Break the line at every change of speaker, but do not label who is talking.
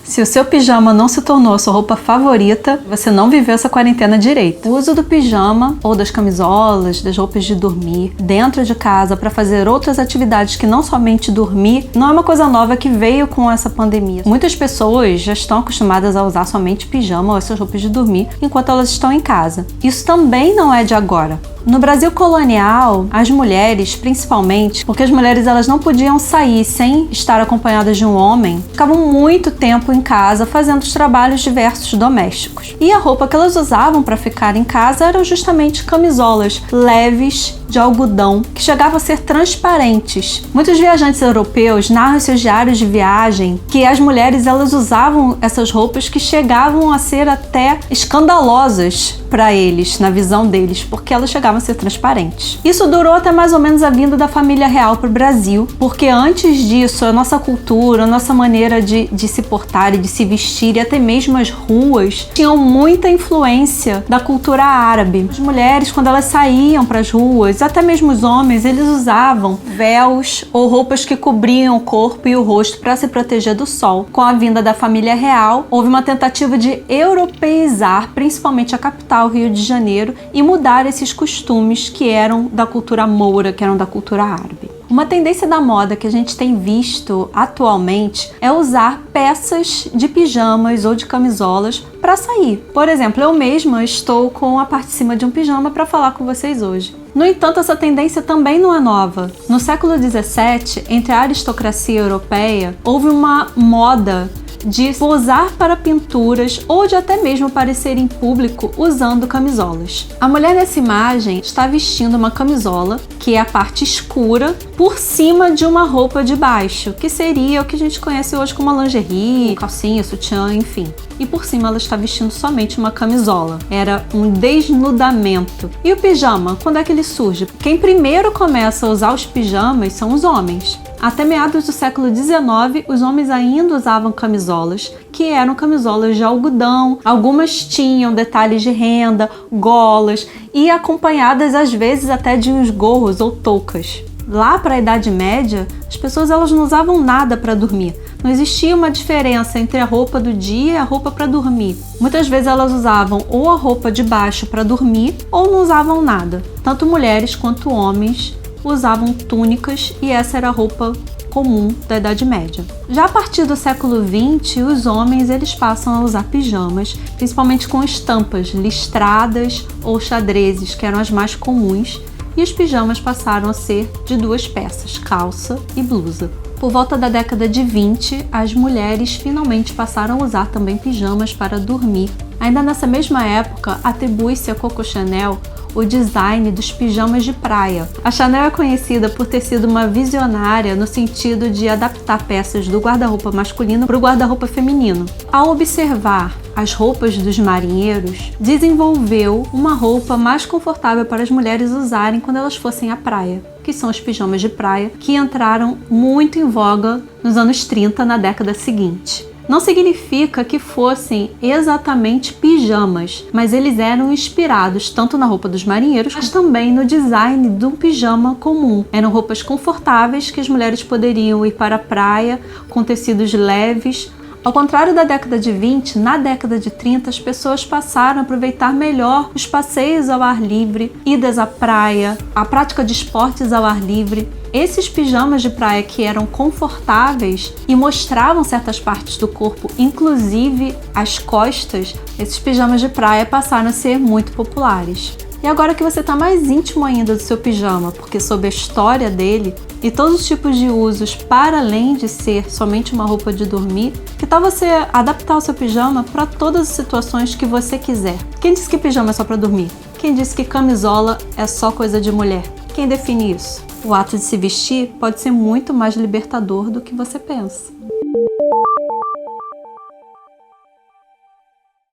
Se o seu pijama não se tornou a sua roupa favorita, você não viveu essa quarentena direito. O uso do pijama ou das camisolas, das roupas de dormir dentro de casa para fazer outras atividades que não somente dormir, não é uma coisa nova que veio com essa pandemia. Muitas pessoas já estão acostumadas a usar somente pijama ou essas roupas de dormir enquanto elas estão em casa. Isso também não é de agora. No Brasil colonial, as mulheres, principalmente, porque as mulheres elas não podiam sair sem estar acompanhadas de um homem, ficavam muito tempo em casa fazendo os trabalhos diversos domésticos. E a roupa que elas usavam para ficar em casa eram justamente camisolas leves de algodão que chegavam a ser transparentes. Muitos viajantes europeus narram em seus diários de viagem que as mulheres elas usavam essas roupas que chegavam a ser até escandalosas para eles, na visão deles, porque elas chegavam a ser transparentes. Isso durou até mais ou menos a vinda da família real para o Brasil, porque antes disso a nossa cultura, a nossa maneira de se portar e de se vestir e até mesmo as ruas tinham muita influência da cultura árabe. As mulheres, quando elas saíam para as ruas, até mesmo os homens, eles usavam véus ou roupas que cobriam o corpo e o rosto para se proteger do sol. Com a vinda da família real, houve uma tentativa de europeizar, principalmente a capital, Rio de Janeiro, e mudar esses costumes que eram da cultura moura, que eram da cultura árabe. Uma tendência da moda que a gente tem visto atualmente é usar peças de pijamas ou de camisolas para sair. Por exemplo, eu mesma estou com a parte de cima de um pijama para falar com vocês hoje. No entanto, essa tendência também não é nova. No século XVII, entre a aristocracia europeia, houve uma moda de posar para pinturas ou de até mesmo aparecer em público usando camisolas. A mulher nessa imagem está vestindo uma camisola, que é a parte escura, por cima de uma roupa de baixo, que seria o que a gente conhece hoje como uma lingerie, calcinha, sutiã, enfim. E por cima ela está vestindo somente uma camisola. Era um desnudamento. E o pijama, quando é que ele surge? Quem primeiro começa a usar os pijamas são os homens. Até meados do século XIX, os homens ainda usavam camisolas, que eram camisolas de algodão. Algumas tinham detalhes de renda, golas e acompanhadas às vezes até de uns gorros ou toucas. Lá para a Idade Média, as pessoas elas não usavam nada para dormir. Não existia uma diferença entre a roupa do dia e a roupa para dormir. Muitas vezes elas usavam ou a roupa de baixo para dormir ou não usavam nada. Tanto mulheres quanto homens usavam túnicas e essa era a roupa comum da Idade Média. Já a partir do século XX, os homens eles passam a usar pijamas, principalmente com estampas listradas ou xadrezes, que eram as mais comuns, e os pijamas passaram a ser de duas peças, calça e blusa. Por volta da década de 20, as mulheres finalmente passaram a usar também pijamas para dormir. Ainda nessa mesma época, atribui-se a Coco Chanel o design dos pijamas de praia. A Chanel é conhecida por ter sido uma visionária no sentido de adaptar peças do guarda-roupa masculino para o guarda-roupa feminino. Ao observar as roupas dos marinheiros, desenvolveu uma roupa mais confortável para as mulheres usarem quando elas fossem à praia, que são os pijamas de praia, que entraram muito em voga nos anos 30, na década seguinte. Não significa que fossem exatamente pijamas, mas eles eram inspirados tanto na roupa dos marinheiros, mas também no design de um pijama comum. Eram roupas confortáveis que as mulheres poderiam ir para a praia com tecidos leves. Ao contrário da década de 20, na década de 30 as pessoas passaram a aproveitar melhor os passeios ao ar livre, idas à praia, a prática de esportes ao ar livre. Esses pijamas de praia que eram confortáveis e mostravam certas partes do corpo, inclusive as costas, esses pijamas de praia passaram a ser muito populares. E agora que você está mais íntimo ainda do seu pijama, porque soube a história dele e todos os tipos de usos para além de ser somente uma roupa de dormir, que tal você adaptar o seu pijama para todas as situações que você quiser? Quem disse que pijama é só para dormir? Quem disse que camisola é só coisa de mulher? Quem define isso? O ato de se vestir pode ser muito mais libertador do que você pensa.